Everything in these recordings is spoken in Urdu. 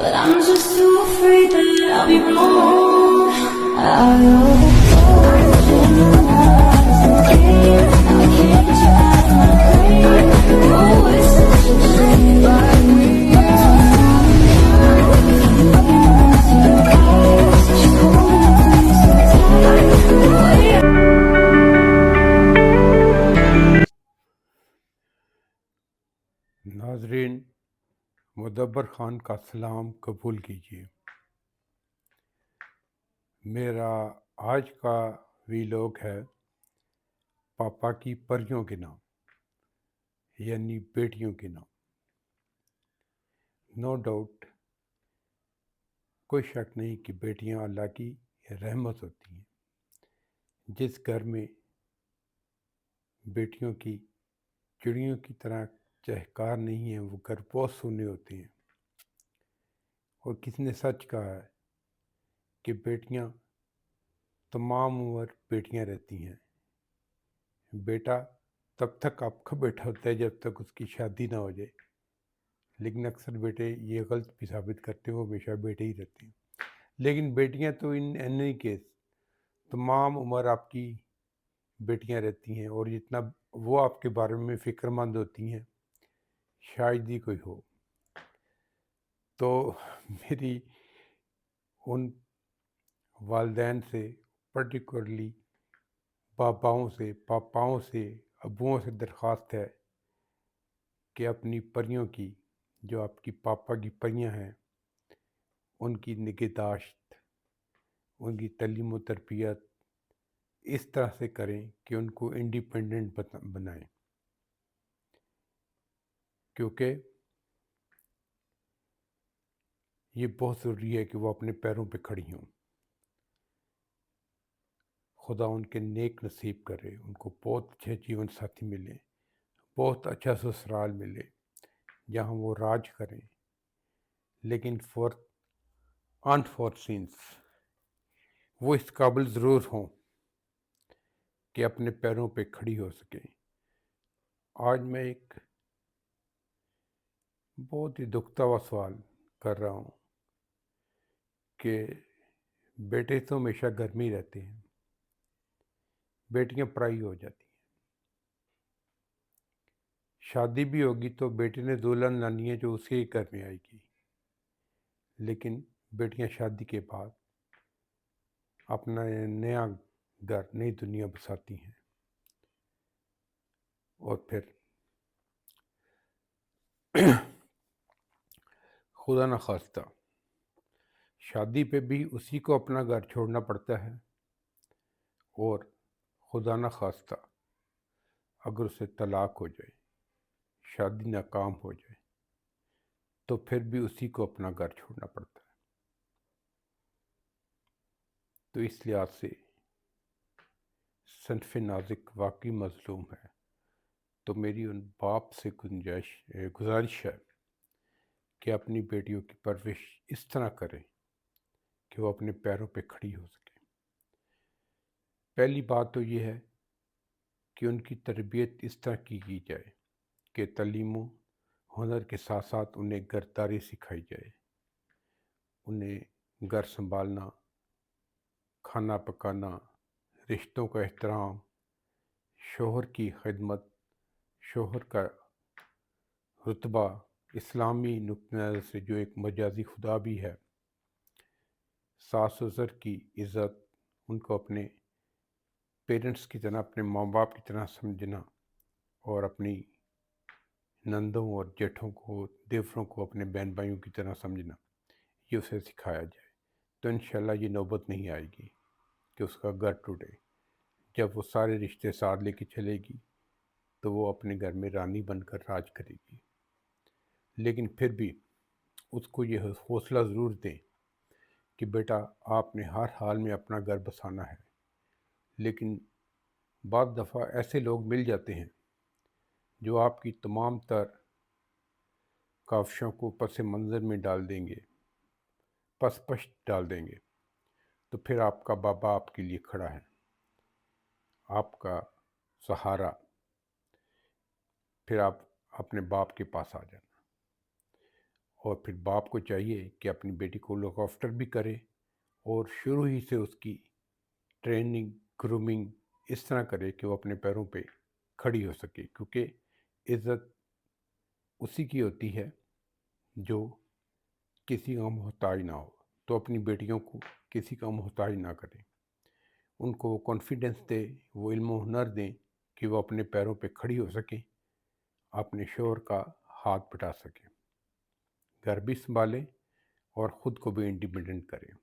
but I'm just too afraid that I'll be wrong. I open my eyes again. I can't get you out of my brain. Oh, it's such a shame, but ناظرین، مدبر خان کا سلام قبول کیجیے۔ میرا آج کا ویلاگ ہے پاپا کی پریوں کے نام، یعنی بیٹیوں کے نام۔ نو ڈاؤٹ، کوئی شک نہیں کہ بیٹیاں اللہ کی رحمت ہوتی ہیں۔ جس گھر میں بیٹیوں کی چڑیوں کی طرح چہکار نہیں ہے، وہ گھر بہت سونے ہوتے ہیں۔ اور کسی نے سچ کہا ہے کہ بیٹیاں تمام عمر بیٹیاں رہتی ہیں۔ بیٹا تب تک آپ کا بیٹا ہوتا ہے جب تک اس کی شادی نہ ہو جائے، لیکن اکثر بیٹے یہ غلط بھی ثابت کرتے ہیں، وہ ہمیشہ بیٹے ہی رہتے ہیں۔ لیکن بیٹیاں تو ان اینی کیس تمام عمر آپ کی بیٹیاں رہتی ہیں، اور جتنا وہ آپ کے بارے میں فکر مند ہوتی ہیں شاید ہی کوئی ہو۔ تو میری ان والدین سے، پرٹیکولرلی باباؤں سے، پاپاؤں سے، ابوؤں سے درخواست ہے کہ اپنی پریوں کی، جو آپ کی پاپا کی پریاں ہیں، ان کی نگہداشت، ان کی تعلیم و تربیت اس طرح سے کریں کہ ان کو انڈیپینڈنٹ بنائیں، کیونکہ یہ بہت ضروری ہے کہ وہ اپنے پیروں پہ کھڑی ہوں۔ خدا ان کے نیک نصیب کرے، ان کو بہت اچھے جیون ساتھی ملے، بہت اچھا سسرال ملے جہاں وہ راج کریں، لیکن انفارچونیٹلی وہ اس قابل ضرور ہوں کہ اپنے پیروں پہ کھڑی ہو سکیں۔ آج میں ایک بہت ہی دکھتا ہوا سوال کر رہا ہوں کہ بیٹے تو ہمیشہ گھر میں ہی رہتے ہیں، بیٹیاں پرائی ہو جاتی ہیں۔ شادی بھی ہوگی تو بیٹے نے دلہن لانی ہے جو اس کے گھر میں آئے گی، لیکن بیٹیاں شادی کے بعد اپنا نیا گھر، نئی دنیا بساتی ہیں، اور پھر خدا نخواستہ شادی پہ بھی اسی کو اپنا گھر چھوڑنا پڑتا ہے، اور خدا نخواستہ اگر اسے طلاق ہو جائے، شادی ناکام ہو جائے، تو پھر بھی اسی کو اپنا گھر چھوڑنا پڑتا ہے۔ تو اس لحاظ سے صنف نازک واقعی مظلوم ہے۔ تو میری ان باپ سے گزارش ہے کہ اپنی بیٹیوں کی پرورش اس طرح کریں کہ وہ اپنے پیروں پہ کھڑی ہو سکیں۔ پہلی بات تو یہ ہے کہ ان کی تربیت اس طرح کی جائے کہ تعلیم و ہنر کے ساتھ ساتھ انہیں گھرداری سکھائی جائے، انہیں گھر سنبھالنا، کھانا پکانا، رشتوں کا احترام، شوہر کی خدمت، شوہر کا رتبہ اسلامی نقطہ نظر سے جو ایک مجازی خدا بھی ہے، ساس سسر کی عزت، ان کو اپنے پیرنٹس کی طرح، اپنے ماں باپ کی طرح سمجھنا، اور اپنی نندوں اور جیٹھوں کو، دیوروں کو اپنے بہن بھائیوں کی طرح سمجھنا، یہ اسے سکھایا جائے تو انشاءاللہ یہ نوبت نہیں آئے گی کہ اس کا گھر ٹوٹے۔ جب وہ سارے رشتے ساتھ لے کے چلے گی تو وہ اپنے گھر میں رانی بن کر راج کرے گی، لیکن پھر بھی اس کو یہ حوصلہ ضرور دیں کہ بیٹا آپ نے ہر حال میں اپنا گھر بسانا ہے۔ لیکن بعض دفعہ ایسے لوگ مل جاتے ہیں جو آپ کی تمام تر کاوشوں کو پس منظر میں ڈال دیں گے، پشت ڈال دیں گے، تو پھر آپ کا بابا آپ کے لیے کھڑا ہے، آپ کا سہارا، پھر آپ اپنے باپ کے پاس آ جانا۔ اور پھر باپ کو چاہیے کہ اپنی بیٹی کو لک آفٹر بھی کرے اور شروع ہی سے اس کی ٹریننگ گرومنگ اس طرح کرے کہ وہ اپنے پیروں پہ کھڑی ہو سکے، کیونکہ عزت اسی کی ہوتی ہے جو کسی کا محتاج نہ ہو۔ تو اپنی بیٹیوں کو کسی کا محتاج نہ کریں، ان کو کانفیڈنس دے، وہ علم و ہنر دیں کہ وہ اپنے پیروں پہ کھڑی ہو سکیں، اپنے شوہر کا ہاتھ بٹا سکیں، گھر بھی سنبھالیں اور خود کو بھی انڈیپینڈنٹ کریں۔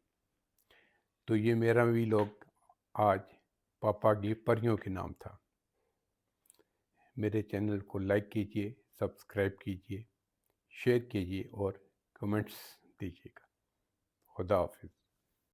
تو یہ میرا ویلاگ آج پاپا کی پریوں کے نام تھا۔ میرے چینل کو لائک کیجئے، سبسکرائب کیجئے، شیئر کیجئے اور کمنٹس دیجیے گا۔ خدا حافظ۔